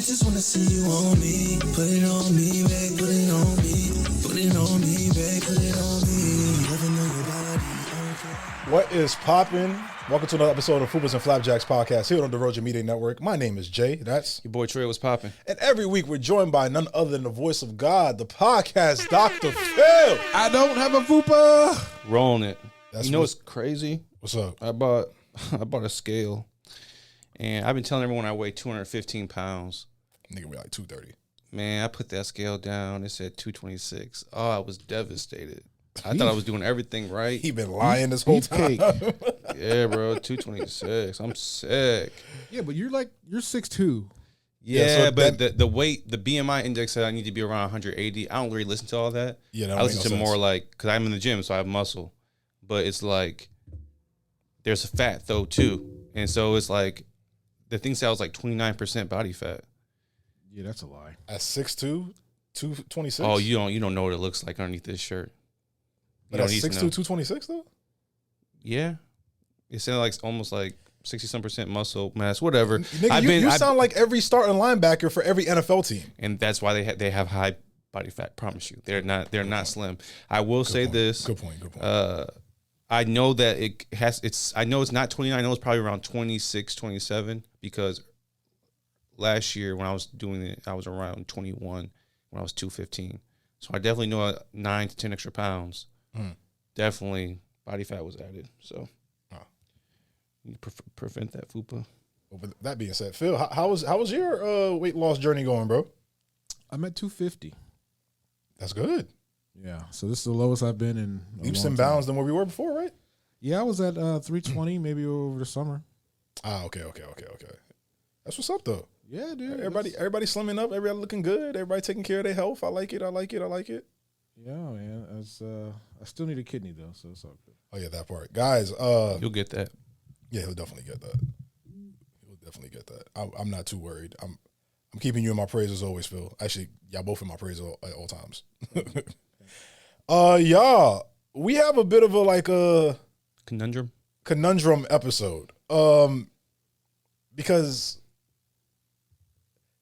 I just wanna see you on me. Put it on me, babe. Put it on me. Put it on me, babe. Put it on me. Loving on your body. What is poppin'? Welcome to another episode of Fupas and Flapjacks podcast here on the Roger Media Network. My name is Jay. That's your boy Trey. Was popping. And every week we're joined by none other than the voice of God, the podcast Dr. Phil. I don't have a Fupa. Rolling it. That's you know what's crazy? What's up? I bought a scale, and I've been telling everyone I weigh 215 pounds. Nigga, we like 230. Man, I put that scale down. It said 226. Oh, I was devastated. I thought I was doing everything right. He been lying this whole time. Yeah, bro, 226. I'm sick. Yeah, but you're 6'2". Yeah, so but the weight, the BMI index said I need to be around 180. I don't really listen to all that. Yeah, I listen to more like, because I'm in the gym, so I have muscle. But it's like, there's fat though too. And so it's like, the thing said I was like 29% body fat. Yeah, that's a lie. At 6'2", 226? Oh, you don't know what it looks like underneath this shirt. But at 6'2", 226 though? Yeah. It sounded like almost like 60-some% muscle mass, whatever. Nigga, you sound like every starting linebacker for every NFL team. And that's why they have high body fat, promise you. They're not slim. I will say this. Good point. I know that I know it's not 29. I know it's probably around 26, 27 because last year when I was doing it, I was around 21 when I was 215. So I definitely know 9 to 10 extra pounds. Definitely body fat was added. So you prevent that fupa. Well, with that being said, Phil, how was your weight loss journey going, bro? I'm at 250. That's good. Yeah, so this is the lowest I've been in leaps and bounds than where we were before, right? Yeah, I was at 320 maybe over the summer. Okay. That's what's up though. Yeah, dude. Everybody slimming up. Everybody looking good. Everybody taking care of their health. I like it. Yeah, man. I still need a kidney though, so it's all good. Oh yeah, that part, guys. You'll get that. Yeah, he'll definitely get that. I'm not too worried. I'm keeping you in my praise as always, Phil. Actually, y'all both in my praise at all times. Y'all, we have a bit of a conundrum episode. Because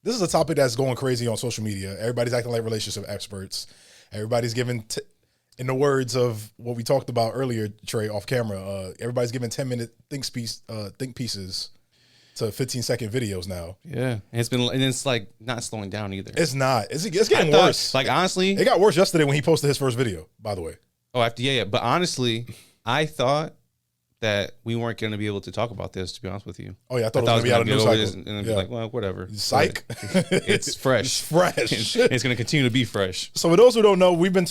this is a topic that's going crazy on social media. Everybody's acting like relationship experts. Everybody's giving, in the words of what we talked about earlier, Trey, off camera, everybody's giving 10-minute think pieces to 15-second videos now. Yeah, and it's like not slowing down either. It's not. It's getting worse. Like honestly, it got worse yesterday when he posted his first video. By the way. Oh, yeah. But honestly, I thought that we weren't going to be able to talk about this. To be honest with you. Oh yeah, I thought it was going to be out of news cycle. And be like, well, whatever. Psych. It's fresh. It's fresh. It's going to continue to be fresh. So for those who don't know, we've been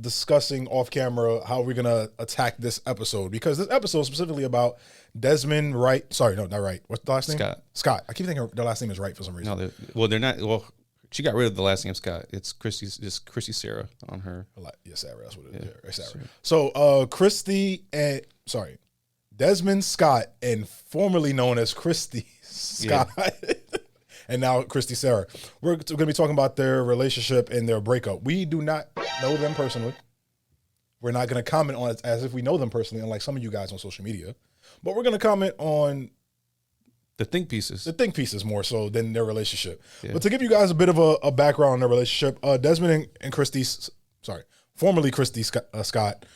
discussing off camera how we're going to attack this episode, because this episode is specifically about Desmond Wright. Sorry, no, not Wright. What's the last name? Scott. I keep thinking their last name is Wright for some reason. No, they're not. Well, she got rid of the last name Scott. It's Kristy Sarah on her. Yeah, Sarah. That's what it is. Yeah, Sarah. So Desmond Scott, and formerly known as Kristy Scott, and now Kristy Sarah. We're going to be talking about their relationship and their breakup. We do not know them personally. We're not going to comment on it as if we know them personally, unlike some of you guys on social media. But we're going to comment on the think pieces more so than their relationship. Yeah. But to give you guys a bit of a background on their relationship, Desmond and Kristy, formerly Kristy Scott,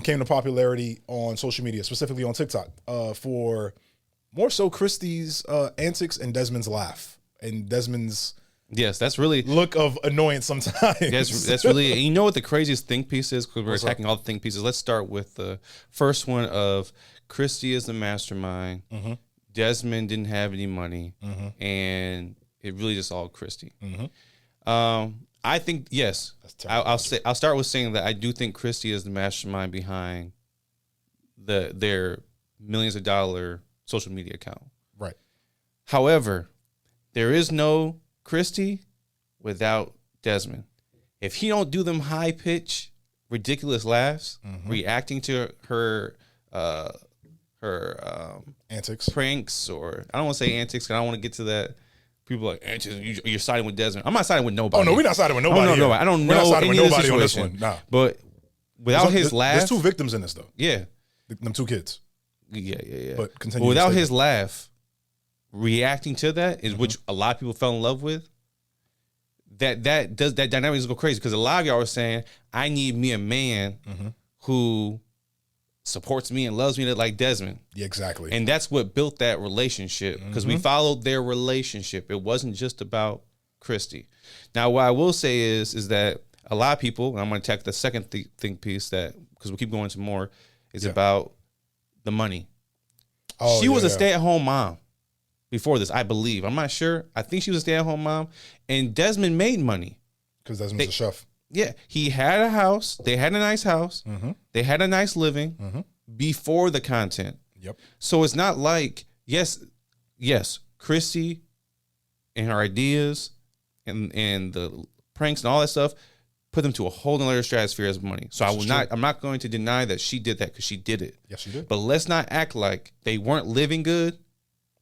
came to popularity on social media, specifically on TikTok, for more so Kristy's antics and Desmond's laugh and Desmond's that's really look of annoyance sometimes. That's really, you know what the craziest think piece is, because we're attacking all the think pieces. Let's start with the first one of Kristy is the mastermind. Mm-hmm. Desmond didn't have any money, and it really just all Kristy. Mm-hmm. I think yes. I'll start with saying that I do think Kristy is the mastermind behind their millions of dollar social media account. Right. However, there is no Kristy without Desmond. If he don't do them high pitch, ridiculous laughs, reacting to her antics, pranks, or I don't want to say antics because I don't want to get to that. People are like, antics, you're siding with Desmond. I'm not siding with nobody. Oh no, we're not siding with nobody. I don't know. We're not siding with nobody on this one. Nah. But without his laugh, there's two victims in this though. Yeah, them two kids. Yeah. But continue. Without his laugh, reacting to that, is which a lot of people fell in love with, that dynamic is go crazy, because a lot of y'all are saying, I need me a man who supports me and loves me like Desmond. Yeah, exactly. And that's what built that relationship, because we followed their relationship. It wasn't just about Kristy. Now, what I will say is that a lot of people, and I'm going to attack the second think piece, that because we keep going to more, is about the money. She was a stay-at-home mom before this, I believe. I'm not sure. I think she was a stay-at-home mom, and Desmond made money. Because Desmond's a chef. Yeah, he had a house. They had a nice house. They had a nice living before the content. Yep. So it's not like, yes, Kristy and her ideas and the pranks and all that stuff put them to a whole other stratosphere as money. So I'm not going to deny that she did that, because she did it. Yes, she did. But let's not act like they weren't living good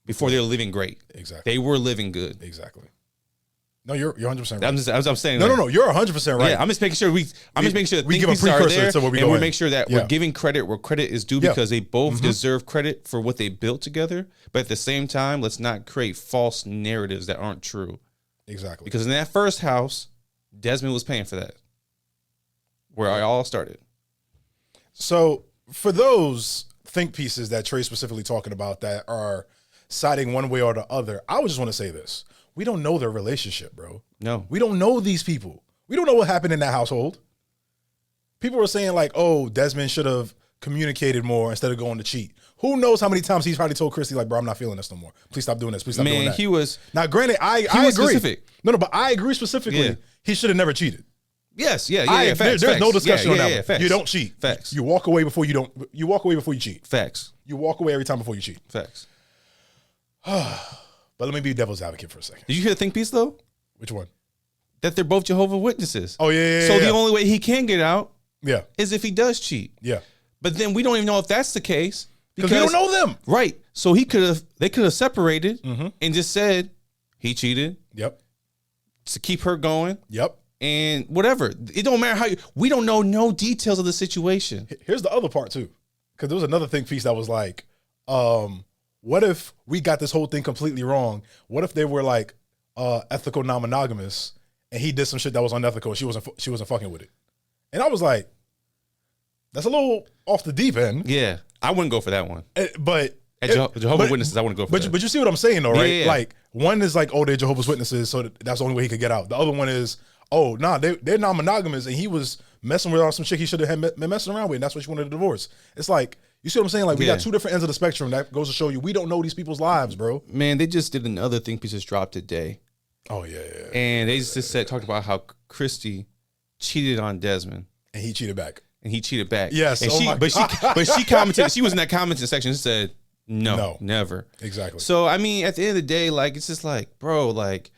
before they were living great. Exactly. They were living good. Exactly. No, you're 100% right. I'm saying. No, you're 100% right. Yeah, I'm just making sure we give a precursor to where we go. And we make sure that we're giving credit where credit is due, because they both deserve credit for what they built together. But at the same time, let's not create false narratives that aren't true. Exactly. Because in that first house, Desmond was paying for that, where I all started. So for those think pieces that Trey's specifically talking about that are siding one way or the other, I would just want to say this. We don't know their relationship, bro. No. We don't know these people. We don't know what happened in that household. People were saying like, oh, Desmond should have communicated more instead of going to cheat. Who knows how many times he's probably told Kristy, like, bro, I'm not feeling this no more. Please stop doing this. Please stop doing that. He was... Now, granted, I was agree. specific. No, but I agree specifically. Yeah. He should have never cheated. Yes, facts, there's facts. no discussion on that one. Facts. You don't cheat. Facts. You walk away before you cheat. Facts. You walk away every time before you cheat. Facts. But let me be devil's advocate for a second. Did you hear the think piece, though? Which one? That they're both Jehovah's Witnesses. Oh, yeah. So the only way he can get out Yeah. is if he does cheat. Yeah. But then we don't even know if that's the case. Because we don't know them. Right. So they could have separated and just said he cheated Yep. to keep her going. Yep. And whatever. It don't matter how we don't know no details of the situation. Here's the other part too. Because there was another think piece that was like, what if we got this whole thing completely wrong? What if they were like ethical non-monogamous and he did some shit that was unethical and she wasn't fucking with it? And I was like, that's a little off the deep end. Yeah. I wouldn't go for that one. But Jehovah's Witnesses, I wouldn't go for that. But you see what I'm saying though, right? Yeah. Like one is like, oh, they're Jehovah's Witnesses, so that's the only way he could get out. The other one is, oh, nah, they're non-monogamous and he was messing with some chick he should have been messing around with, and that's why she wanted a divorce. It's like, you see what I'm saying? Like we got two different ends of the spectrum. That goes to show you we don't know these people's lives, bro. Man, they just did another think piece, just dropped today. Oh yeah. And they just talked about how Kristy cheated on Desmond. And he cheated back. Yes. And but she commented. She was in that commenting section and said, no, never. Exactly. So I mean, at the end of the day, like it's just like, bro, like,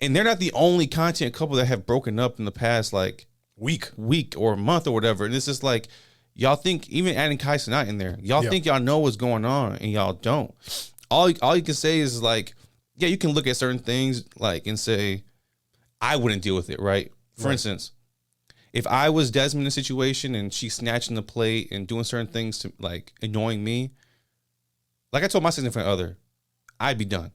and they're not the only content couple that have broken up in the past like week or month or whatever. And it's just like, y'all think, even adding Kai Cenat in there, y'all think y'all know what's going on and y'all don't. All you can say is like, yeah, you can look at certain things like and say, I wouldn't deal with it, right? For instance, if I was Desmond in a situation and she's snatching the plate and doing certain things to like annoying me, like I told my significant other, I'd be done.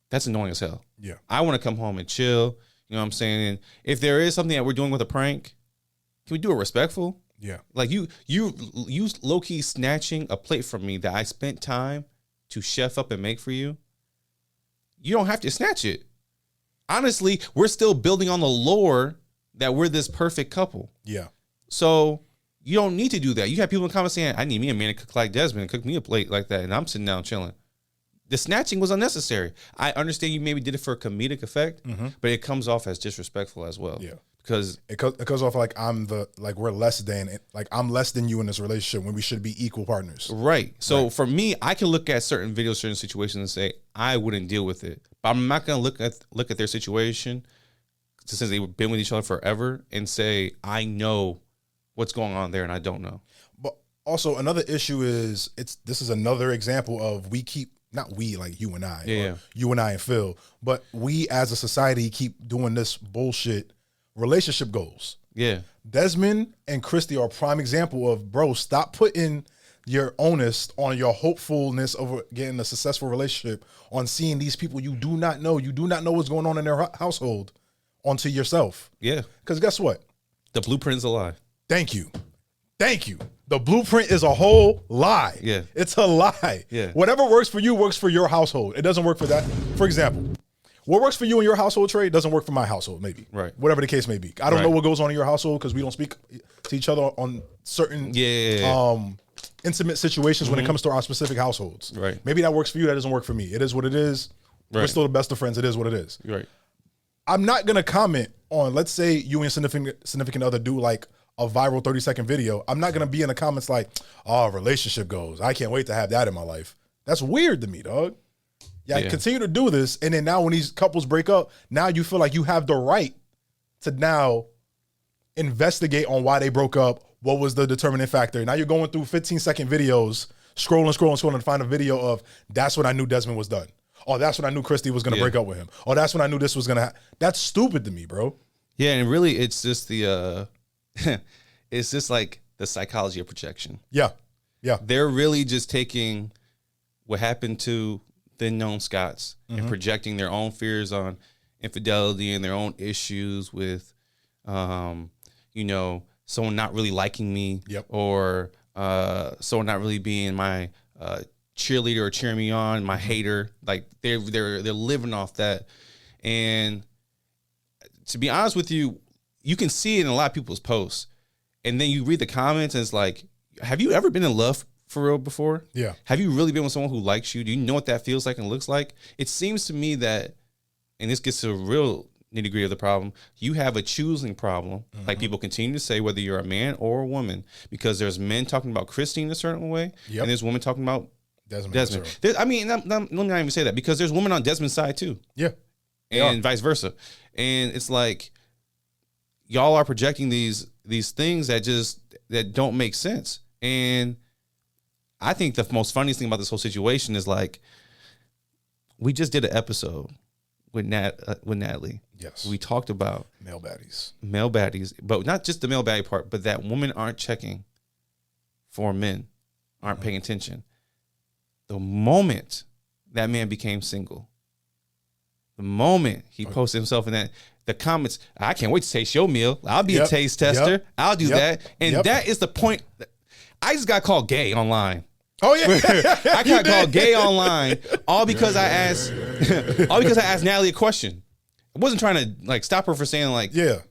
That's annoying as hell. Yeah. I want to come home and chill. You know what I'm saying? And if there is something that we're doing with a prank, can we do it respectful? Yeah. Like you low-key snatching a plate from me that I spent time to chef up and make for you. You don't have to snatch it. Honestly, we're still building on the lore that we're this perfect couple. Yeah. So you don't need to do that. You have people in the comments saying, I need me a man to cook like Desmond and cook me a plate like that. And I'm sitting down chilling. The snatching was unnecessary. I understand you maybe did it for a comedic effect, but it comes off as disrespectful as well. Yeah. Because it comes off like we're less than, like I'm less than you in this relationship when we should be equal partners. Right. So for me, I can look at certain videos, certain situations and say, I wouldn't deal with it. But I'm not going to look at their situation since they've been with each other forever and say, I know what's going on there and I don't know. But also another issue is this is another example of not we, like you and I, you and I and Phil, but we as a society keep doing this bullshit relationship goals. Yeah. Desmond and Kristy are a prime example of, bro, stop putting your onus, on your hopefulness of getting a successful relationship, on seeing these people you do not know what's going on in their household, onto yourself. Yeah. Because guess what? The blueprint is a lie. Thank you. The blueprint is a whole lie. Yeah. It's a lie. Yeah. Whatever works for you works for your household. It doesn't work for that. For example, what works for you in your household, Trey, doesn't work for my household, maybe. Right. Whatever the case may be. I don't know what goes on in your household because we don't speak to each other on certain intimate situations when it comes to our specific households. Right. Maybe that works for you. That doesn't work for me. It is what it is. We're still the best of friends. It is what it is. Right. I'm not going to comment on, let's say you and significant other do like a viral 30-second video. I'm not going to be in the comments like, oh, relationship goals. I can't wait to have that in my life. That's weird to me, dog. Yeah, continue to do this. And then now when these couples break up, now you feel like you have the right to now investigate on why they broke up. What was the determining factor? Now you're going through 15-second videos, scrolling to find a video of, that's when I knew Desmond was done. Oh, that's when I knew Kristy was going to break up with him. Oh, that's when I knew this was going to happen. That's stupid to me, bro. Yeah, and really it's just the, it's just like the psychology of projection. Yeah. They're really just taking what happened to the known Scotts and projecting their own fears on infidelity and their own issues with, someone not really liking me, or someone not really being my cheerleader or cheering me on, my hater. Like they're living off that. And to be honest with you, you can see it in a lot of people's posts, and then you read the comments and it's like, have you ever been in love for real before? Yeah. Have you really been with someone who likes you? Do you know what that feels like and looks like? It seems to me that, and this gets to the real nitty-gritty of the problem, you have a choosing problem. Like people continue to say, whether you're a man or a woman, because there's men talking about Kristy in a certain way, and there's women talking about Desmond. I mean, let me not even say that, because there's women on Desmond's side too. Yeah. And vice versa. And it's like, y'all are projecting these things that don't make sense. And I think the most funniest thing about this whole situation is, like, we just did an episode with Natalie. Yes. We talked about male baddies, but not just the male baddie part, but that women aren't checking for men, aren't paying attention. The moment that man became single, the moment he posted himself in that, the comments, I can't wait to taste your meal. I'll be a taste tester. I'll do that. And that is the point. I just got called gay online. Oh yeah, I got called gay online all because I asked Natalie a question. I wasn't trying to like stop her for saying like, y'all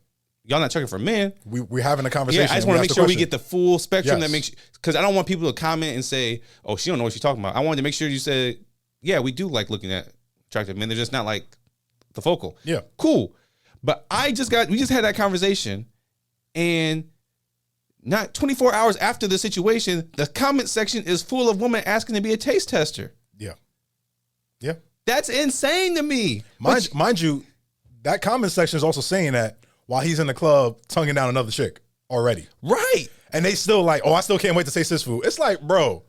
not checking for men. We're having a conversation. Yeah, I just want to make sure we get the full spectrum. Yes. That makes, because I don't want people to comment and say, oh, she don't know what she's talking about. I wanted to make sure you said, yeah, we do like looking at attractive men. They're just not like the focal. Yeah, cool. But we just had that conversation, and not 24 hours after the situation, the comment section is full of women asking to be a taste tester. Yeah. That's insane to me. Mind you, that comment section is also saying that while he's in the club tonguing down another chick already. Right. And they still like, oh, I still can't wait to taste this food. It's like, bro,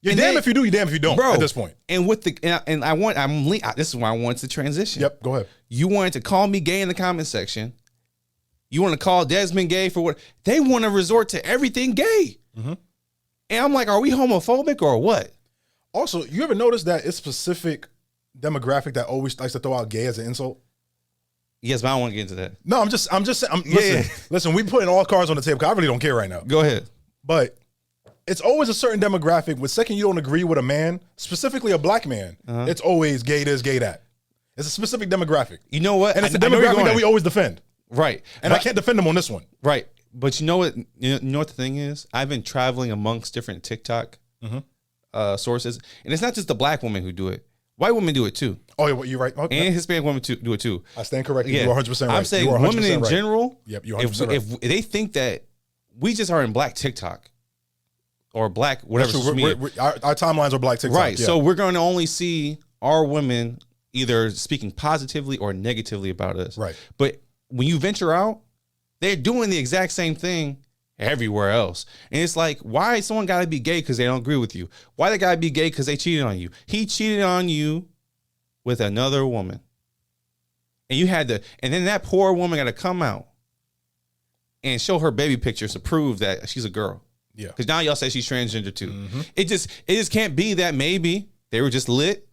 you're damn if you do, you're damn if you don't, bro, at this point. And with this is why I wanted to transition. Yep, go ahead. You wanted to call me gay in the comment section. You want to call Desmond gay for what? They want to resort to everything gay. Mm-hmm. And I'm like, are we homophobic or what? Also, you ever notice that it's specific demographic that always likes to throw out gay as an insult? Yes, but I don't want to get into that. No, listen, we putting all cards on the table because I really don't care right now. Go ahead. But it's always a certain demographic. With second you don't agree with a man, specifically a black man, it's always gay this, gay that. It's a specific demographic. You know what? And it's a demographic that we always defend. Right. And I can't defend them on this one. Right. But you know what? You know what the thing is? I've been traveling amongst different TikTok sources, and it's not just the black women who do it. White women do it too. Oh, you're right. Okay. And Hispanic women do it too. I stand corrected. Yeah. You're 100% right. I'm saying women in general. Yep, you're 100% if they think that we just are in black TikTok or black whatever. Our timelines are black TikTok. Right. Yeah. So we're going to only see our women either speaking positively or negatively about us. Right. But when you venture out, they're doing the exact same thing everywhere else. And it's like, why someone got to be gay because they don't agree with you? Why they got to be gay because they cheated on you? He cheated on you with another woman. And you had to, and then that poor woman got to come out and show her baby pictures to prove that she's a girl. Yeah. Because now y'all say she's transgender too. It just can't be that maybe they were just lit,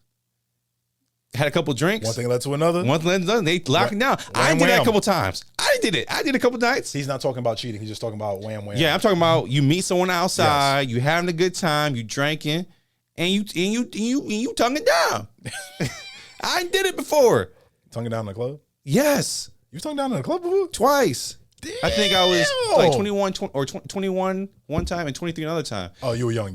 had a couple drinks. One thing led to another. One thing led to another. They locking down. I did that a couple times. I did it. I did a couple nights. He's not talking about cheating. He's just talking about wham wham. Yeah, I'm talking about you meet someone outside, you having a good time, you drinking, and you tongue it down. I did it before. Tongue it down in the club? Yes. You tongue down in the club before? Twice. Damn. I think I was like 21 21 one time and 23 another time. Oh, you were young.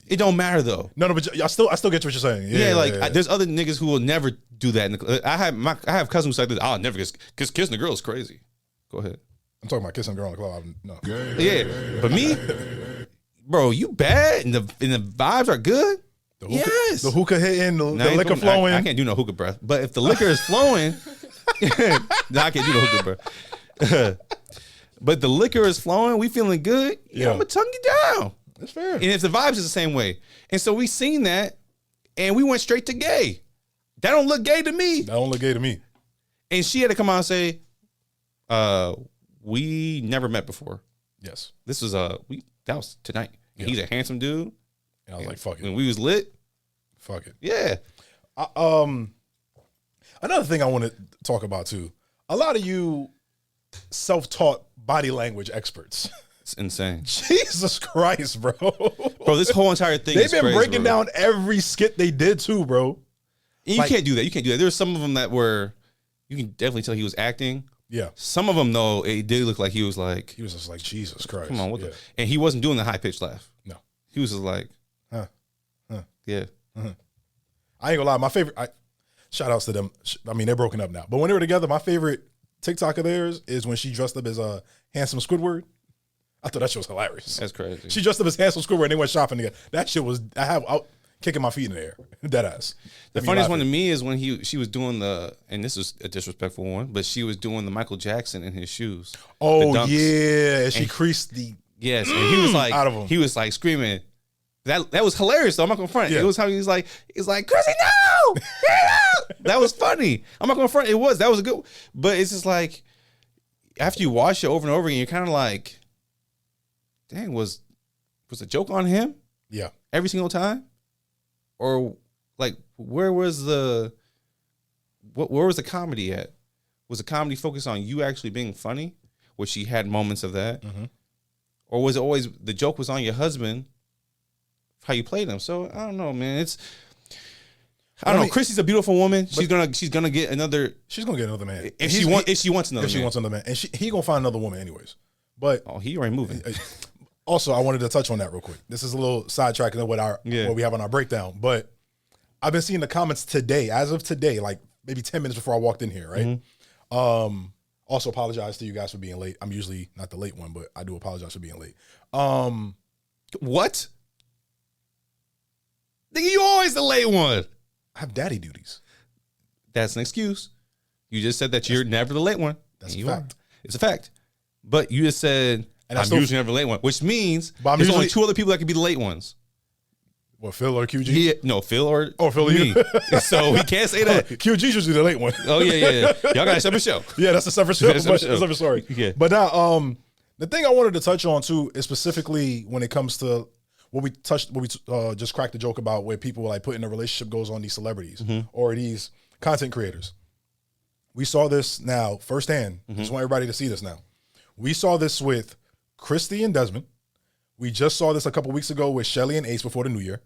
It don't matter though. No, but I still get what you're saying. Yeah. There's other niggas who will never do that. I have cousins who like this. I'll never kiss kissing a girl is crazy. Go ahead. I'm talking about kissing a girl in the club. No. Yeah, but me, bro, you bad and the vibes are good. Yes, the hookah hitting, the liquor flowing. I can't do no hookah breath. But if the liquor is flowing, no, I can't do no hookah breath. But the liquor is flowing, we feeling good. Yeah, I'm gonna tongue you down. That's fair. And if the vibes is the same way, and so we seen that, and we went straight to gay. That don't look gay to me. That don't look gay to me. And she had to come out and say, we never met before. Yes. This was that was tonight. And he's a handsome dude. And I was like, fuck it. When we was lit. Fuck it. Yeah. Another thing I want to talk about too. A lot of you self-taught body language experts. It's insane. Jesus Christ, bro. Bro, this whole entire thing They've been crazy, breaking bro. down every skit they did too, bro. And you can't do that. You can't do that. There were some of them that were, you can definitely tell he was acting. Yeah. Some of them, though, it did look like he was just like, Jesus Christ. Come on, what the? And he wasn't doing the high-pitched laugh. No. He was just like, yeah. I ain't gonna lie, my favorite, shout outs to them. I mean, they're broken up now. But when they were together, my favorite TikTok of theirs is when she dressed up as a handsome Squidward. I thought that shit was hilarious. That's crazy. She dressed up as handsome Squidward and they went shopping together. That shit was, out kicking my feet in the air. Dead ass. The funniest one to me is when she was doing and this was a disrespectful one, but she was doing the Michael Jackson in his shoes. Oh, yeah. And she creased the. Yes. And he was like, out of him. He was like screaming. That was hilarious though. I'm not gonna front. Yeah. It was how he was like, Kristy, no! Get out! That was funny. I'm not gonna front. That was a good, but it's just like, after you watch it over and over again, you're kind of like, dang, was a joke on him? Yeah. Every single time? Or like, where was the comedy at? Was the comedy focused on you actually being funny, which she had moments of that? Mm-hmm. Or was it always the joke was on your husband, how you played him? So I don't know, man. I don't know. Kristy's a beautiful woman. She's gonna get another. She's gonna get another man if she wants another man, and he gonna find another woman anyways. But he already moving. Also, I wanted to touch on that real quick. This is a little sidetrack of what we have on our breakdown. But I've been seeing the comments today, as of today, like maybe 10 minutes before I walked in here, right? Mm-hmm. Also apologize to you guys for being late. I'm usually not the late one, but I do apologize for being late. What? Nigga, you always the late one. I have daddy duties. That's an excuse. You just said that you're never the late one. That's a fact. It's a fact. But you just said, I'm usually never the late one, which means there's only two other people that could be the late ones. What, Phil or QG? Yeah, no, Phil or me. So we can't say that. QG's usually the late one. Oh, yeah. Y'all got a separate show. Yeah, that's a separate show. That's a separate story. Yeah. But now, the thing I wanted to touch on, too, is specifically when it comes to what we just cracked the joke about where people like putting a relationship goes on these celebrities or these content creators. We saw this now firsthand. Just want everybody to see this now. We saw this with Kristy and Desmond. We just saw this a couple weeks ago with Shelly and Ace before the new year.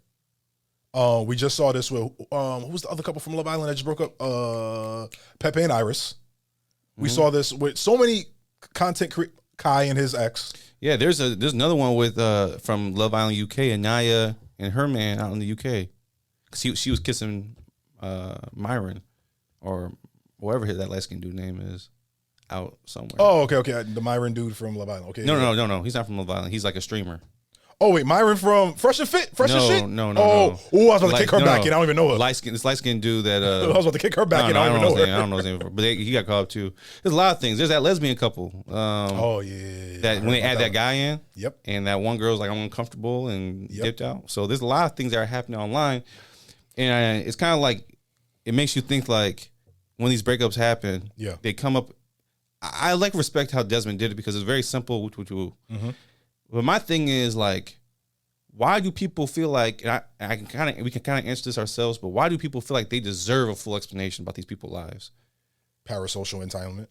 We just saw this with who was the other couple from Love Island that just broke up? Pepe and Iris. We saw this with so many content Kai and his ex. Yeah, there's another one with from Love Island UK, and Naya and her man out in the UK. Cause she was kissing Myron or whatever that light skinned dude name is out somewhere. Oh, okay. The Myron dude from Love Island. Okay. No. He's not from Love Island. He's like a streamer. Oh wait, Myron from Fresh and Fit? Fresh and Shit? No. I was about to kick her back in. I don't even know her. This light skinned dude that I was about to kick her back in. I don't even know her. I don't know his name. But he got caught up too. There's a lot of things. There's that lesbian couple. That when they add that guy in. Yep. And that one girl's like, I'm uncomfortable and dipped out. So there's a lot of things that are happening online. And it's kind of like, it makes you think like when these breakups happen, they come up. I respect how Desmond did it because it's very simple. But my thing is like, why do people feel like, and we can kind of answer this ourselves, but why do people feel like they deserve a full explanation about these people's lives? Parasocial entitlement.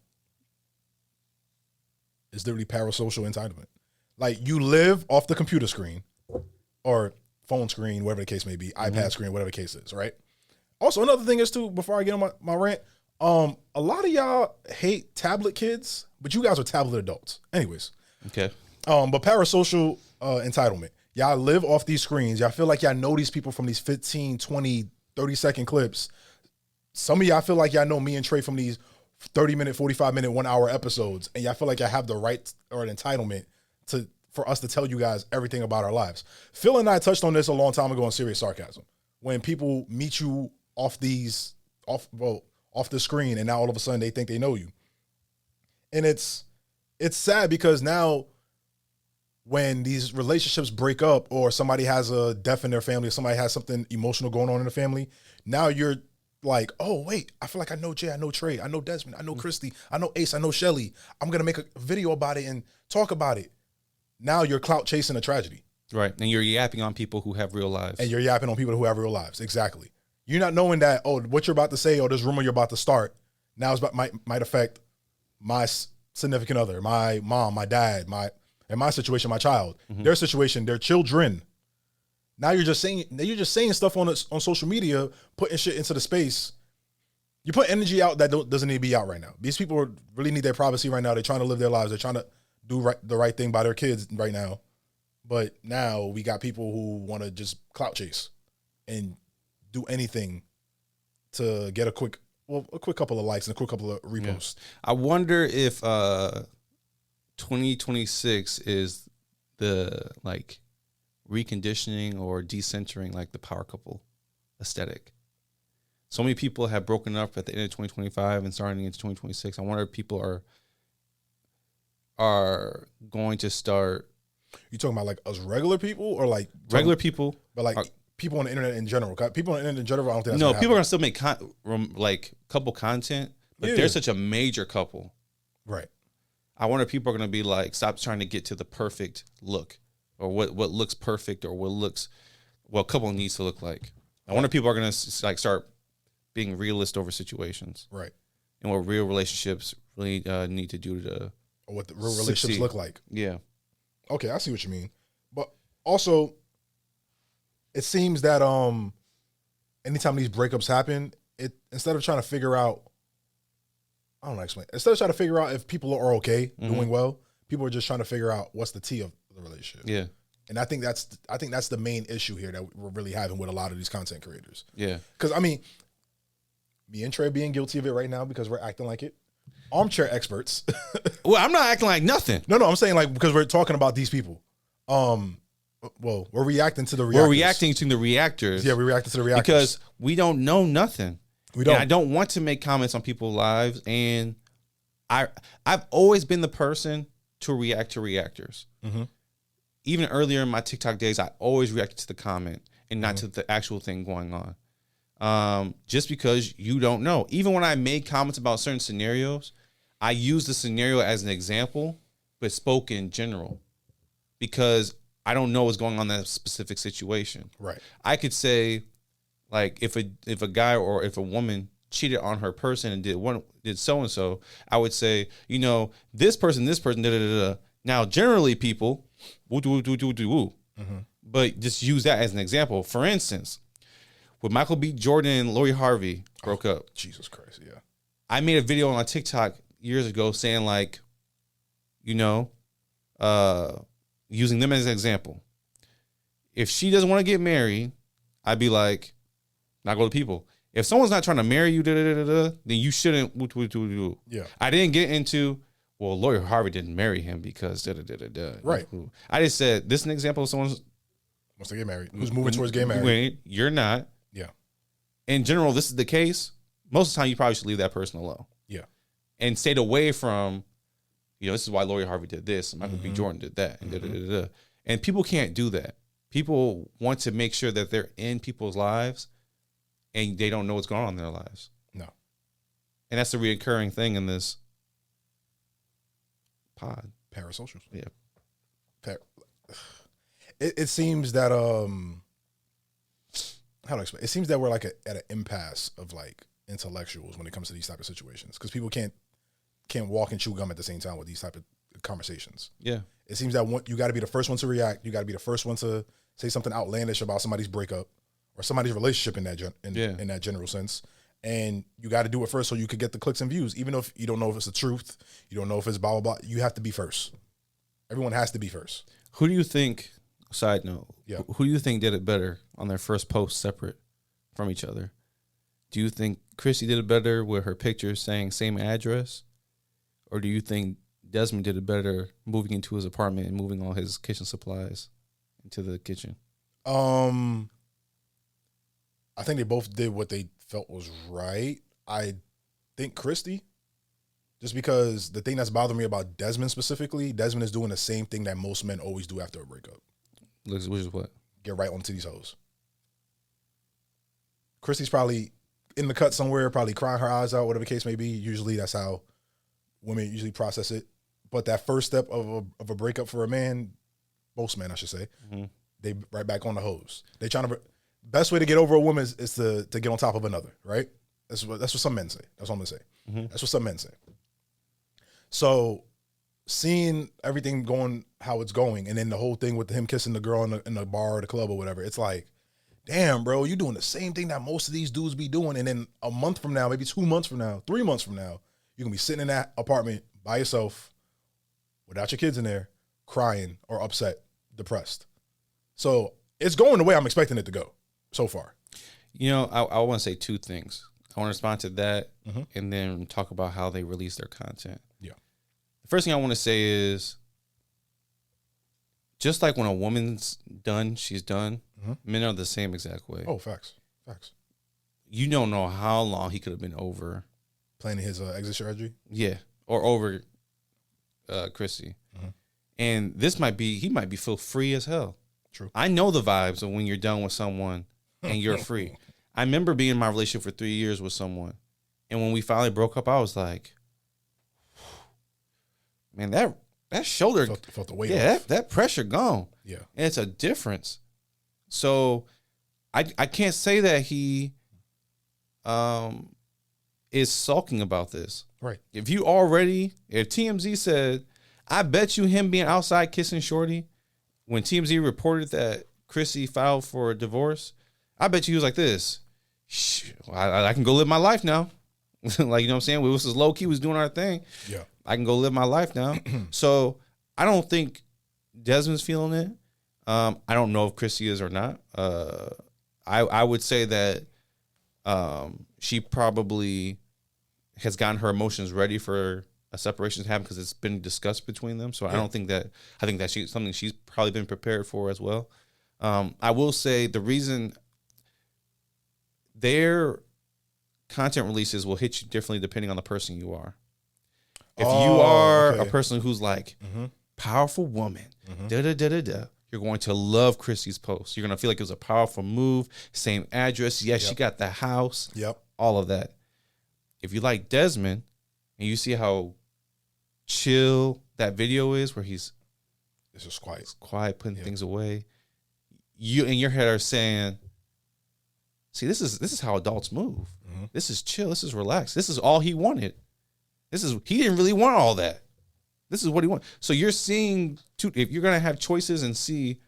It's literally parasocial entitlement. Like, you live off the computer screen or phone screen, whatever the case may be, iPad screen, whatever the case is, right? Also, another thing is too, before I get on my rant, a lot of y'all hate tablet kids, but you guys are tablet adults. Anyways. Okay. But parasocial entitlement. Y'all live off these screens. Y'all feel like y'all know these people from these 15, 20, 30-second clips. Some of y'all feel like y'all know me and Trey from these 30-minute, 45-minute, 1-hour episodes, and y'all feel like y'all have the right or an entitlement for us to tell you guys everything about our lives. Phil and I touched on this a long time ago on Serious Sarcasm. When people meet you off the screen, and now all of a sudden they think they know you. And it's sad because now when these relationships break up, or somebody has a death in their family, or somebody has something emotional going on in the family, now you're like, oh, wait, I feel like I know Jay, I know Trey, I know Desmond, I know Kristy, I know Ace, I know Shelly. I'm going to make a video about it and talk about it. Now you're clout chasing a tragedy. Right. And you're yapping on people who have real lives. And you're yapping on people who have real lives. Exactly. You're not knowing that, oh, what you're about to say or this rumor you're about to start now might affect my significant other, my mom, my dad, in my situation, my child, their situation, their children. Now you're just saying stuff on social media, putting shit into the space. You put energy out that doesn't need to be out right now. These people really need their privacy right now. They're trying to live their lives. They're trying to do the right thing by their kids right now. But now we got people who want to just clout chase and do anything to get a quick couple of likes and a quick couple of reposts. Yeah. I wonder if 2026 is the like reconditioning or decentering like the power couple aesthetic. So many people have broken up at the end of 2025 and starting into 2026. I wonder if people are going to start. You talking about like us regular people or like regular people, but like people on the internet in general? People on the internet in general, I don't think that's no. People are gonna still make like couple content, but they're such a major couple, right? I wonder if people are gonna be like, stop trying to get to the perfect look or what looks perfect or what a couple needs to look like. I wonder if people are gonna like start being realist over situations, right? And what real relationships really need to do to or what the real relationships look like. Yeah. Okay, I see what you mean. But also, it seems that anytime these breakups happen, instead of trying to figure out, I don't know how to explain. Instead of trying to figure out if people are okay, doing well, people are just trying to figure out what's the tea of the relationship. Yeah. And I think that's the main issue here that we're really having with a lot of these content creators. Yeah. Because I mean, me and Trey being guilty of it right now because we're acting like it. Armchair experts. Well, I'm not acting like nothing. No, I'm saying like because we're talking about these people. Well, we're reacting to the reactors. We're reacting to the reactors. Yeah, we're reacting to the reactors. Because we don't know nothing. We don't. And I don't want to make comments on people's lives. And I've always been the person to react to reactors. Mm-hmm. Even earlier in my TikTok days, I always reacted to the comment and not to the actual thing going on. Just because you don't know. Even when I made comments about certain scenarios, I use the scenario as an example, but spoke in general because I don't know what's going on in that specific situation. Right. I could say, like, if a guy or if a woman cheated on her person and did so and so, I would say, this person, da da da da. Now, generally, people, woo woo woo woo woo, but just use that as an example. For instance, when Michael B. Jordan and Lori Harvey broke up, Jesus Christ, yeah, I made a video on TikTok years ago saying like, using them as an example. If she doesn't want to get married, I'd be like, not go to people. If someone's not trying to marry you, then you shouldn't. Yeah. I didn't get into, well, Lori Harvey didn't marry him because Right. I just said, this is an example of someone wants to get married, who's moving towards getting married. Wait, you're not. Yeah. In general, this is the case. Most of the time, you probably should leave that person alone. Yeah. And stayed away from, this is why Lori Harvey did this, and Michael B. Jordan did that, and And people can't do that. People want to make sure that they're in people's lives and they don't know what's going on in their lives. No. And that's the reoccurring thing in this pod. Parasocials. Yeah. it seems that how do I explain? It seems that we're like at an impasse of like intellectuals when it comes to these type of situations because people can't walk and chew gum at the same time with these type of conversations. Yeah. It seems that you got to be the first one to react. You got to be the first one to say something outlandish about somebody's breakup or somebody's relationship in that general sense. And you got to do it first so you could get the clicks and views. Even if you don't know if it's the truth, you don't know if it's blah, blah, blah. You have to be first. Everyone has to be first. Who do you think, side note, Yeah. who do you think did it better on their first post separate from each other? Do you think Kristy did it better with her picture saying same address? Or do you think Desmond did it better moving into his apartment and moving all his kitchen supplies into the kitchen? I think they both did what they felt was right. I think Kristy, just because the thing that's bothering me about Desmond specifically, Desmond is doing the same thing that most men always do after a breakup. Which is what? Get right onto these hoes. Kristy's probably in the cut somewhere, probably crying her eyes out, whatever the case may be. Usually that's how women usually process it. But that first step of a breakup for a man, most men I should say, they right back on the hose. They trying to best way to get over a woman is to get on top of another, right? That's what some men say. That's what I'm gonna say. That's what some men say. So seeing everything going how it's going, and then the whole thing with him kissing the girl in the bar or the club or whatever, it's like, damn, bro, you doing the same thing that most of these dudes be doing. And then a month from now, maybe 2 months from now, 3 months from now, you're gonna be sitting in that apartment by yourself, without your kids in there, crying or upset, depressed. So it's going the way I'm expecting it to go so far. You know, I want to say two things. I want to respond to that and then talk about how they release their content. Yeah. The first thing I want to say is, just like when a woman's done, she's done, men are the same exact way. Oh, facts. Facts. You don't know how long he could have been over. Planning his exit strategy? Yeah. Or over Kristy. And he might be feel free as hell. True. I know the vibes of when you're done with someone and you're free. I remember being in my relationship for 3 years with someone. And when we finally broke up, I was like, man, that shoulder felt the weight. Yeah, off. that pressure gone. Yeah. And it's a difference. So I can't say that he is sulking about this. Right. If TMZ said, I bet you him being outside kissing Shorty, when TMZ reported that Kristy filed for a divorce, I bet you he was like this. I can go live my life now. Like, you know what I'm saying? We was low key, was doing our thing. Yeah. I can go live my life now. So I don't think Desmond's feeling it. I don't know if Kristy is or not. I would say that she probably has gotten her emotions ready for a separation to happen because it's been discussed between them. So I don't think that. I think that something she's probably been prepared for as well. I will say the reason their content releases will hit you differently depending on the person you are. If you are a person who's like powerful woman, you're going to love Kristy's post. You're going to feel like it was a powerful move. Same address. Yes, she got the house. Yep. All of that. If you like Desmond and you see how chill that video is, where it's just quiet, putting things away, you in your head are saying, see, this is how adults move. This is chill. This is relaxed. This is all he wanted. He didn't really want all that. This is what he wanted. So you're seeing if you're going to have choices and see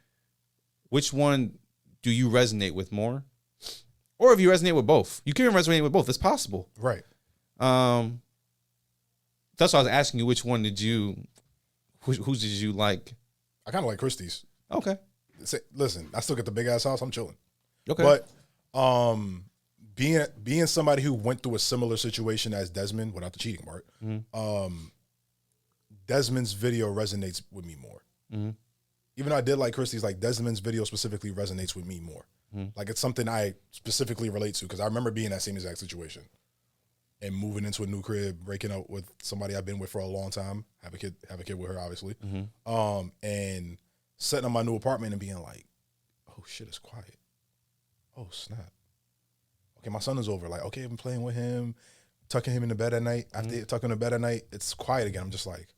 which one do you resonate with more, or if you resonate with both. You can resonate with both. It's possible. Right. That's why I was asking you, which one did you, whose did you like? I kind of like Kristy's. Okay. Listen, I still get the big ass house. I'm chilling. Okay. But being somebody who went through a similar situation as Desmond without the cheating part, Desmond's video resonates with me more. Even though I did like Kristy's, like Desmond's video specifically resonates with me more. Like it's something I specifically relate to because I remember being in that same exact situation and moving into a new crib, breaking up with somebody I've been with for a long time, have a kid with her, obviously, and setting up my new apartment and being like, oh shit, it's quiet. Oh snap. Okay, my son is over. Like, okay, I've been playing with him, tucking him into bed at night. After tucking him to bed at night, it's quiet again. I'm just like,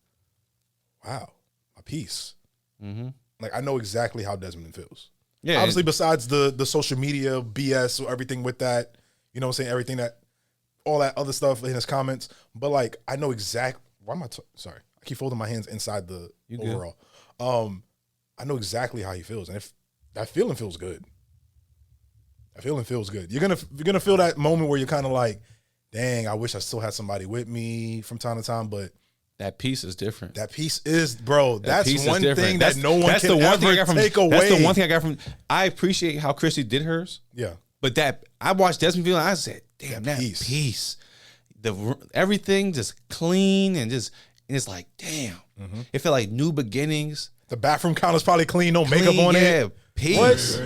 wow, my peace. Like I know exactly how Desmond feels. Yeah, Obviously, besides the social media BS or everything with that, you know what I'm saying? Everything that, all that other stuff in his comments. But like, I know why am I, sorry. I keep folding my hands inside the overall. I know exactly how he feels. And if that feeling feels good. That feeling feels good. You're gonna feel that moment where you're kind of like, dang, I wish I still had somebody with me from time to time, but that piece is different. that piece is, bro. That's one different. thing that no one can ever take away. That's the one thing I got from. I appreciate how Kristy did hers. Yeah, but that I watched Desmond feel, and I said, "Damn, that piece. piece, everything just clean and it's like, damn, it felt like new beginnings. the bathroom counter's probably clean, no makeup on it. Peace.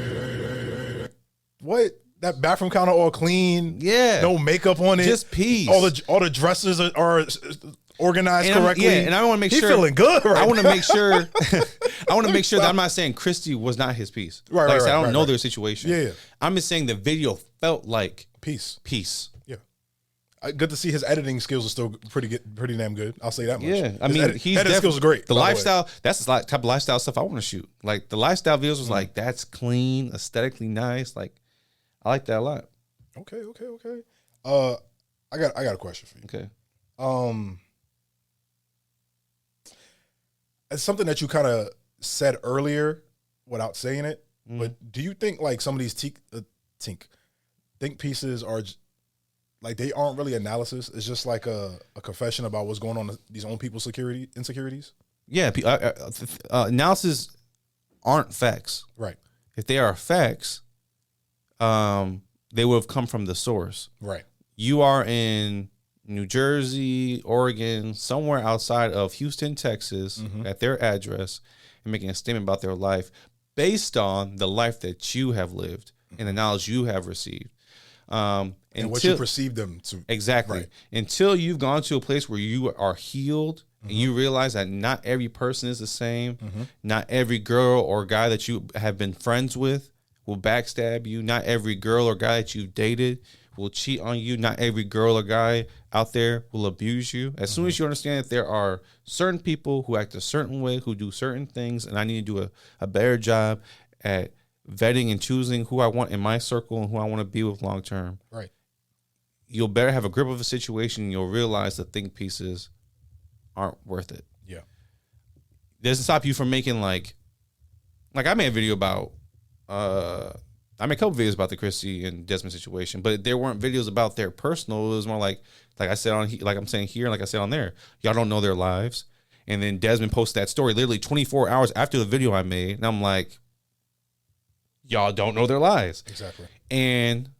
What? That bathroom counter all clean? Yeah, no makeup on it. Just peace. All the dressers are organized correctly. And I want to make sure he's feeling good. Right I want to now. make sure. I want to make sure that I'm not saying Kristy was not his piece. Right, like I right, said, I don't know right. their situation. Yeah. I'm just saying the video felt like Peace. Yeah. Good to see his editing skills are still pretty damn good. I'll say that much. Yeah, I His mean, editing skills are great. The by way. lifestyle, that's the type of lifestyle stuff I want to shoot. Like the lifestyle videos was like, that's clean, aesthetically nice. Like, I like that a lot. Okay. I got a question for you. Okay. It's something that you kind of said earlier without saying it, but do you think like some of these think pieces are like they aren't really analysis? It's just like a confession about what's going on in these own people's insecurities. Yeah. Analysis aren't facts. Right. If they are facts, they would have come from the source. Right. You are in New Jersey, Oregon, somewhere outside of Houston, Texas, at their address, and making a statement about their life based on the life that you have lived and the knowledge you have received. And what you perceive them to. Exactly. Right. Until you've gone to a place where you are healed and you realize that not every person is the same. Not every girl or guy that you have been friends with will backstab you. Not every girl or guy that you've dated will cheat on you. Not every girl or guy out there will abuse you. As soon as you understand that there are certain people who act a certain way, who do certain things, and I need to do a better job at vetting and choosing who I want in my circle and who I want to be with long term. Right. You'll better have a grip of a situation and you'll realize the think pieces aren't worth it. Yeah. It doesn't stop you from making like I made a video about I made a couple videos about the Kristy and Desmond situation, but there weren't videos about their personal. It was more like I said like I'm saying here, like I said on there. Y'all don't know their lives. And then Desmond posted that story literally 24 hours after the video I made. And I'm like, y'all don't know their lives. Exactly. And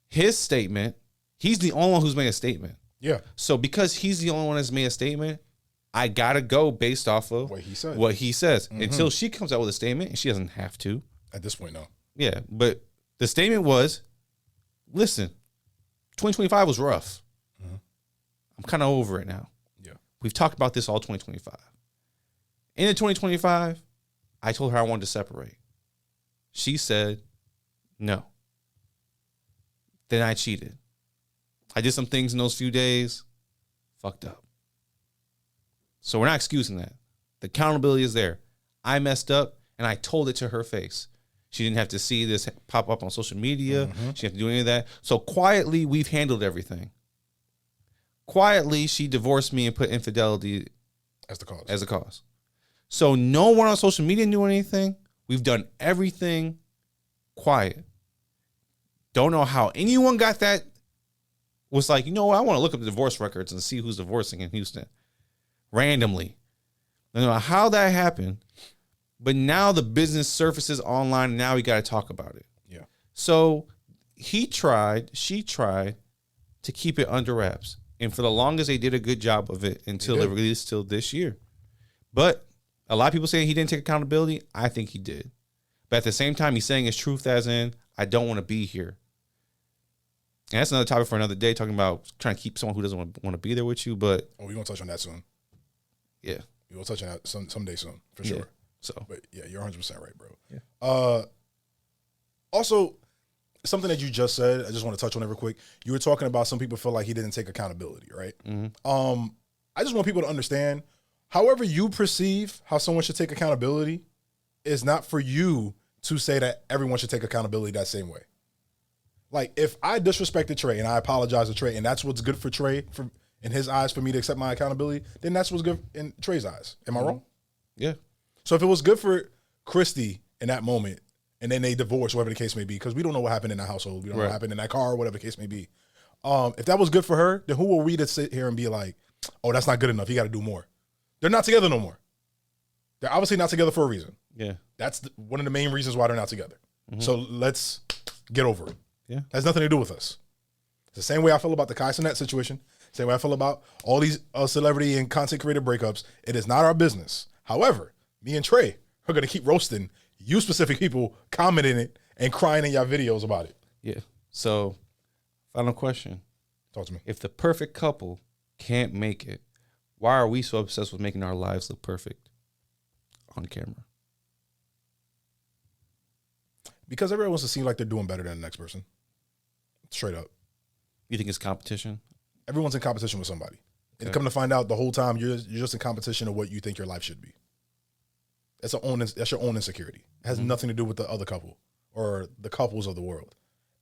his statement, he's the only one who's made a statement. Yeah. So because he's the only one that's made a statement, I gotta go based off of What he said. what he says. Until she comes out with a statement, and she doesn't have to. At this point, no. Yeah, but the statement was, listen, 2025 was rough. I'm kind of over it now. Yeah. We've talked about this all 2025. In 2025, I told her I wanted to separate. She said, no. Then I cheated. I did some things in those few days, fucked up. So we're not excusing that. The accountability is there. I messed up, and I told it to her face. She didn't have to see this pop up on social media. She didn't have to do any of that. So quietly, we've handled everything. Quietly, she divorced me and put infidelity As the cause. as a cause. So no one on social media knew anything. We've done everything quiet. Don't know how anyone got that. Was like, you know what? I want to look up the divorce records and see who's divorcing in Houston. Randomly. I don't know how that happened. But now the business surfaces online, and now we got to talk about it. Yeah. So she tried to keep it under wraps. And for the longest, they did a good job of it until it released till this year. But a lot of people saying he didn't take accountability. I think he did. But at the same time, he's saying his truth as in, I don't want to be here. And that's another topic for another day, talking about trying to keep someone who doesn't want to be there with you. But we're going to touch on that soon. Yeah. We'll touch on that someday soon, for sure. Yeah. So, but yeah, you're 100% right, bro. Yeah. Also, something that you just said, I just want to touch on it real quick. You were talking about some people feel like he didn't take accountability, right? I just want people to understand, however you perceive how someone should take accountability, is not for you to say that everyone should take accountability that same way. Like, if I disrespected Trey and I apologize to Trey, and that's what's good for Trey, for in his eyes, for me to accept my accountability, then that's what's good in Trey's eyes. Am I wrong? Yeah. So if it was good for Kristy in that moment, and then they divorce, whatever the case may be, because we don't know what happened in that household, we don't know what happened in that car, whatever the case may be. If that was good for her, then who are we to sit here and be like, oh, that's not good enough, you got to do more? They're not together no more. They're obviously not together for a reason. Yeah. That's one of the main reasons why they're not together. So let's get over it. Yeah. Has nothing to do with us. It's the same way I feel about the Kai Cenat situation. Same way I feel about all these celebrity and content creator breakups. It is not our business. However, me and Trey are going to keep roasting you specific people, commenting it, and crying in your videos about it. Yeah. So, final question. Talk to me. If the perfect couple can't make it, why are we so obsessed with making our lives look perfect on camera? Because everyone wants to seem like they're doing better than the next person. Straight up. You think it's competition? Everyone's in competition with somebody. And come to find out the whole time, you're just in competition of what you think your life should be. That's your own insecurity. It has nothing to do with the other couple or the couples of the world.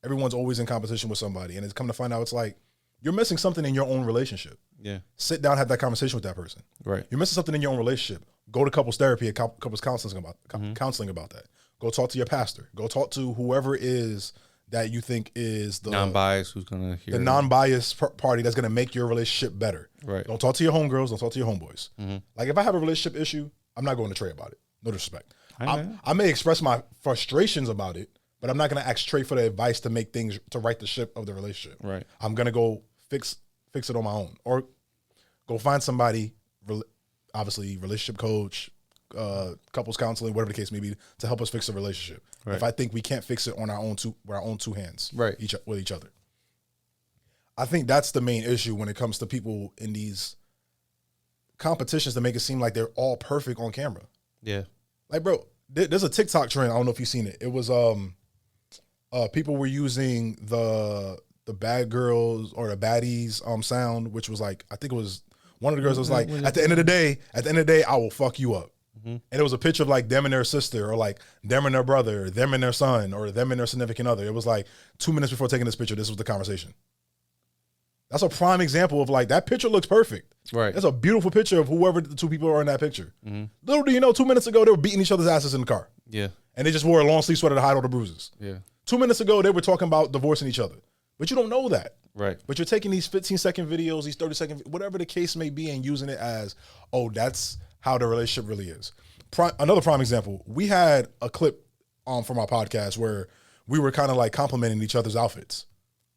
Everyone's always in competition with somebody. And it's come to find out it's like, you're missing something in your own relationship. Yeah. Sit down, have that conversation with that person. Right. You're missing something in your own relationship. Go to couples therapy and couples counseling about that. Go talk to your pastor. Go talk to whoever is that you think is the non-biased, who's gonna hear the non-biased party that's gonna make your relationship better. Right. Don't talk to your homegirls. Don't talk to your homeboys. Like, if I have a relationship issue, I'm not going to Trey about it. No disrespect. I may express my frustrations about it, but I'm not gonna ask Trey for the advice to make things to right the ship of the relationship. Right. I'm gonna go fix it on my own, or go find somebody, obviously relationship coach, couples counseling, whatever the case may be, to help us fix the relationship. Right. If I think we can't fix it on our own two hands, right, with each other. I think that's the main issue when it comes to people in these competitions, to make it seem like they're all perfect on camera. Yeah. Like, bro, there's a TikTok trend. I don't know if you've seen it. It was people were using the bad girls or the baddies sound, which was like, I think it was one of the girls was like, at the end of the day, I will fuck you up. And it was a picture of like them and their sister, or like them and their brother, or them and their son, or them and their significant other. It was like 2 minutes before taking this picture, this was the conversation. That's a prime example of like, that picture looks perfect. Right. That's a beautiful picture of whoever the two people are in that picture. Little do you know, 2 minutes ago, they were beating each other's asses in the car. Yeah. And they just wore a long sleeve sweater to hide all the bruises. Yeah. 2 minutes ago, they were talking about divorcing each other. But you don't know that. Right. But you're taking these 15-second videos, these 30-second, whatever the case may be, and using it as, oh, that's how the relationship really is. Another prime example, we had a clip from our podcast where we were kind of like complimenting each other's outfits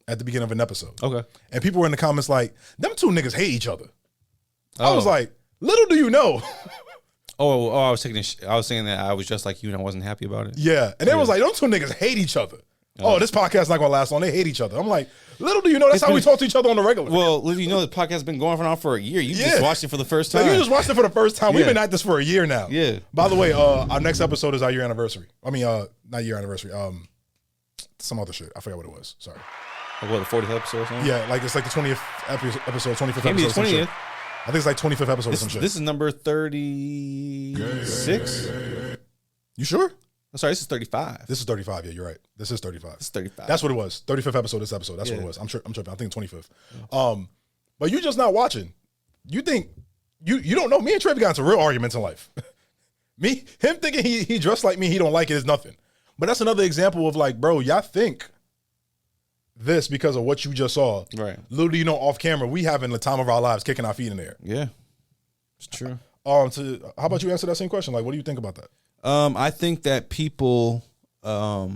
at the beginning of an episode. Okay. And people were in the comments like, them two niggas hate each other. I was like, little do you know. I was saying that I was just like you and I wasn't happy about it. Yeah. And they was like, them two niggas hate each other. Oh, this podcast's not going to last long. They hate each other. I'm like, little do you know, that's how we talk to each other on the regular. Well, you know, the podcast has been going on for a year. You just watched it for the first time. Like, you just watched it for the first time. We've been at this for a year now. Yeah. By the way, our next episode is our year anniversary. I mean, not year anniversary. Some other shit. I forgot what it was. Sorry. Like what, the 40th episode or something? Yeah, like it's like the 20th episode, 25th Can't be episode. the 20th. I think it's like 25th episode or some shit. This is number 36. You sure? I'm sorry, this is 35. This is 35. Yeah, you're right. This is 35. This is 35. That's what it was. 35th episode. This episode. That's what it was. I'm tripping. I think 25th. But you're just not watching. You think you don't know. Me and Trey got into real arguments in life. Him thinking he dressed like me, he don't like it is nothing. But that's another example of like, bro, y'all think this because of what you just saw. Right. Little do you know, off camera, we having the time of our lives, kicking our feet in the air. Yeah, it's true. How about you answer that same question? Like, what do you think about that? I think that people are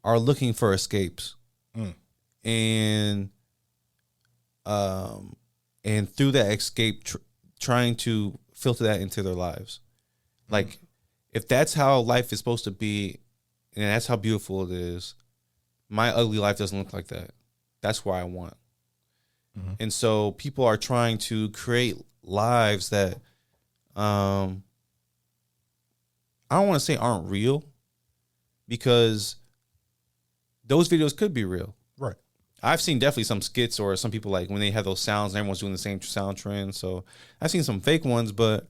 looking for escapes, and through that escape, trying to filter that into their lives. Like, if that's how life is supposed to be, and that's how beautiful it is, my ugly life doesn't look like that. That's what I want. And so people are trying to create lives that I don't want to say aren't real, because those videos could be real. Right. I've seen definitely some skits or some people like when they have those sounds and everyone's doing the same sound trend. So I've seen some fake ones, but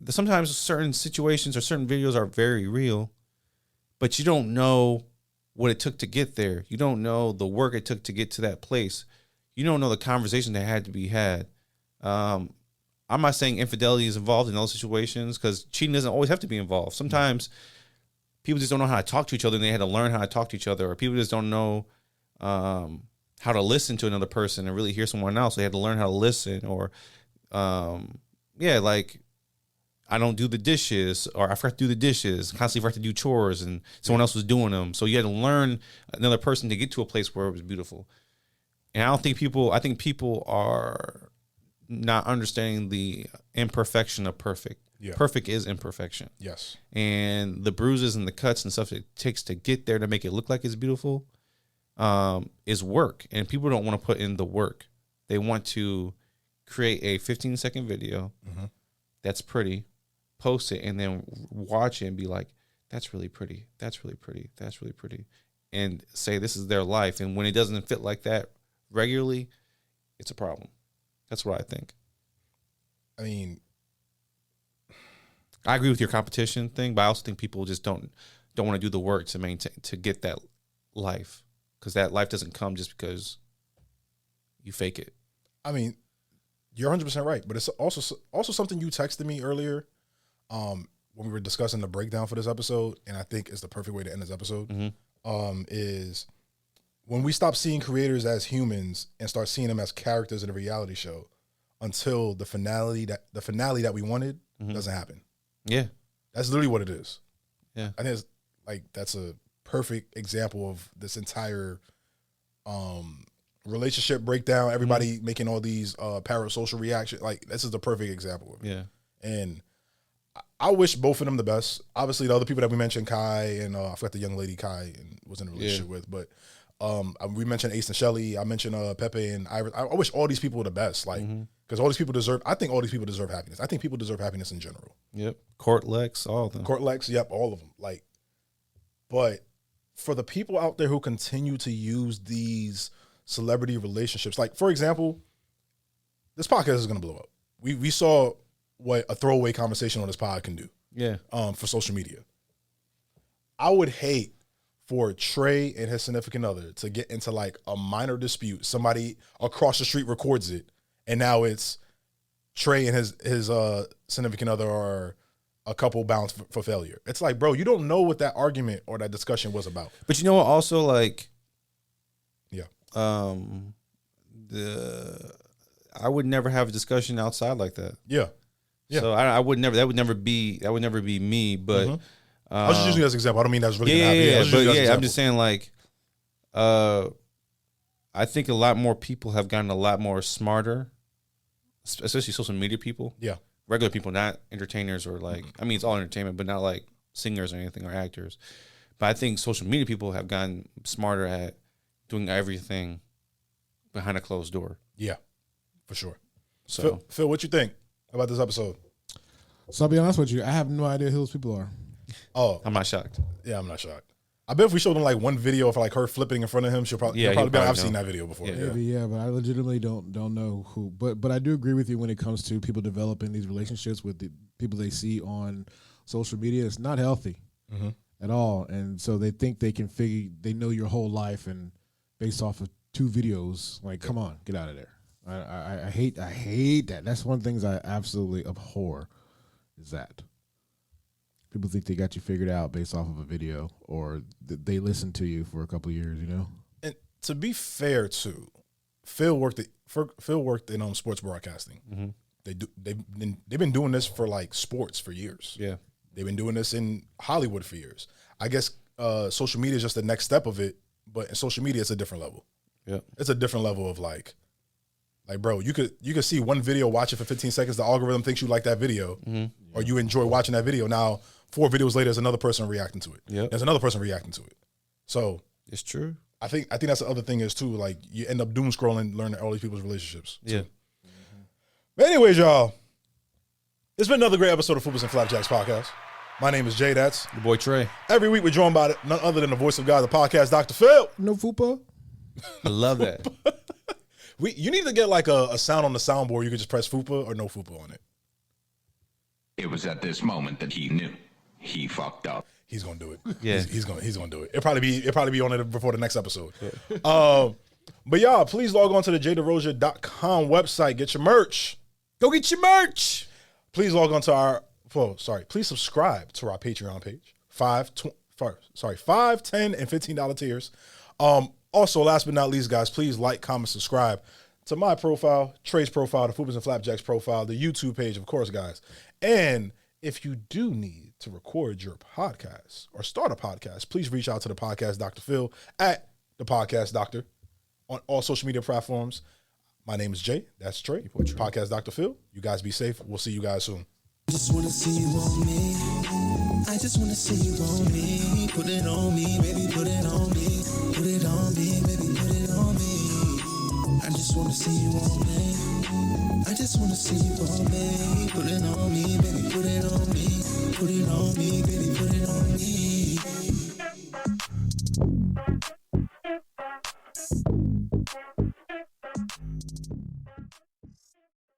sometimes certain situations or certain videos are very real, but you don't know what it took to get there. You don't know the work it took to get to that place. You don't know the conversation that had to be had. I'm not saying infidelity is involved in those situations, because cheating doesn't always have to be involved. Sometimes people just don't know how to talk to each other, and they had to learn how to talk to each other, or people just don't know how to listen to another person and really hear someone else. They had to learn how to listen, or like, I don't do the dishes, or I forgot to do the dishes, constantly forgot to do chores, and someone else was doing them. So you had to learn another person to get to a place where it was beautiful. And I think people are not understanding the imperfection of perfect. Yeah. Perfect is imperfection. Yes. And the bruises and the cuts and stuff it takes to get there to make it look like it's beautiful is work. And people don't want to put in the work. They want to create a 15-second video that's pretty, post it, and then watch it and be like, that's really pretty. That's really pretty. That's really pretty. And say this is their life. And when it doesn't fit like that regularly, it's a problem. That's what I think. I mean, I agree with your competition thing, but I also think people just don't want to do the work to maintain, to get that life, because that life doesn't come just because you fake it. I mean, you're 100% right, but it's also something you texted me earlier when we were discussing the breakdown for this episode, and I think it's the perfect way to end this episode, is when we stop seeing creators as humans and start seeing them as characters in a reality show until the finale that we wanted doesn't happen. Yeah. That's literally what it is. Yeah. I think it's like, that's a perfect example of this entire relationship breakdown. Everybody making all these parasocial reactions. Like, this is the perfect example of it. Yeah. And I wish both of them the best. Obviously, the other people that we mentioned, Kai and I forgot the young lady Kai was in a relationship with, but we mentioned Ace and Shelly. I mentioned Pepe and Iris. I wish all these people the best. Like, because all these people deserve. I think all these people deserve happiness. I think people deserve happiness in general. Yep. Court Lex, all of them. Court Lex, yep, all of them. Like, but for the people out there who continue to use these celebrity relationships, like, for example, this podcast is going to blow up. We saw what a throwaway conversation on this pod can do. Yeah. For social media. I would hate for Trey and his significant other to get into like a minor dispute. Somebody across the street records it, and now it's Trey and his significant other are a couple bound for failure. It's like, bro, you don't know what that argument or that discussion was about. But you know what? Also, like, yeah, I would never have a discussion outside like that. Yeah. Yeah. So I would never. That would never be me. But I was just using that as an example. I don't mean that's really I'm just saying, like, I think a lot more people have gotten a lot more smarter, especially social media people. Yeah. Regular people, not entertainers or like, I mean, it's all entertainment, but not like singers or anything or actors. But I think social media people have gotten smarter at doing everything behind a closed door. Yeah, for sure. So, Phil, what you think about this episode? So I'll be honest with you, I have no idea who those people are. Oh, I'm not shocked. Yeah, I'm not shocked. I bet if we showed them like one video of like her flipping in front of him, he'll probably be like, I've seen that video before. Yeah. Maybe, but I legitimately don't know who. But I do agree with you when it comes to people developing these relationships with the people they see on social media. It's not healthy at all, and so they think they can they know your whole life, and based off of 2 videos, like, come on, get out of there. I hate that. That's one of the things I absolutely abhor, is that people think they got you figured out based off of a video, or they listen to you for a couple of years, you know? And to be fair, too, Phil worked in sports broadcasting. They've been doing this for like sports for years. Yeah. They've been doing this in Hollywood for years. I guess social media is just the next step of it, but in social media, it's a different level. Yeah. It's a different level of like, bro, you could see one video, watch it for 15 seconds. The algorithm thinks you like that video, or you enjoy watching that video. Now, 4 videos later, there's another person reacting to it. Yep. There's another person reacting to it. So It's true. I think that's the other thing is too, like, you end up doom scrolling, learning all these people's relationships. Yeah. But anyways, y'all, it's been another great episode of Fupas and Flapjacks podcast. My name is Jay. That's Your boy Trey. every week we're joined by none other than the voice of God, the podcast, Dr. Phil. No fupa. I love that. You need to get like a sound on the soundboard. You could just press FUPA or no FUPA on it. It was at this moment that he knew he fucked up. He's gonna do it. Yeah. he's gonna do it. It'll probably be on it before the next episode. But y'all, please log on to the jderozier.com website. Get your merch. Go get your merch. Please log on to please subscribe to our Patreon page. $5, $10, and $15 tiers. Also, last but not least, guys, please like, comment, subscribe to my profile, Trey's profile, the Fupas and Flapjacks profile, the YouTube page, of course, guys. And if you do need to record your podcast or start a podcast, please reach out to the Podcast Dr. Phil at the Podcast Doctor on all social media platforms. My name is Jay. That's Trey. Podcast Dr. Phil. You guys be safe. We'll see you guys soon. Just wanna see you on me. I just wanna see you on me. Put it on me, baby, put it on me. Put it on me, baby, put it on me. I just wanna see you on me. I just wanna see you on me. Put it on me, baby, put it on me. Put it on me, baby, put it on me.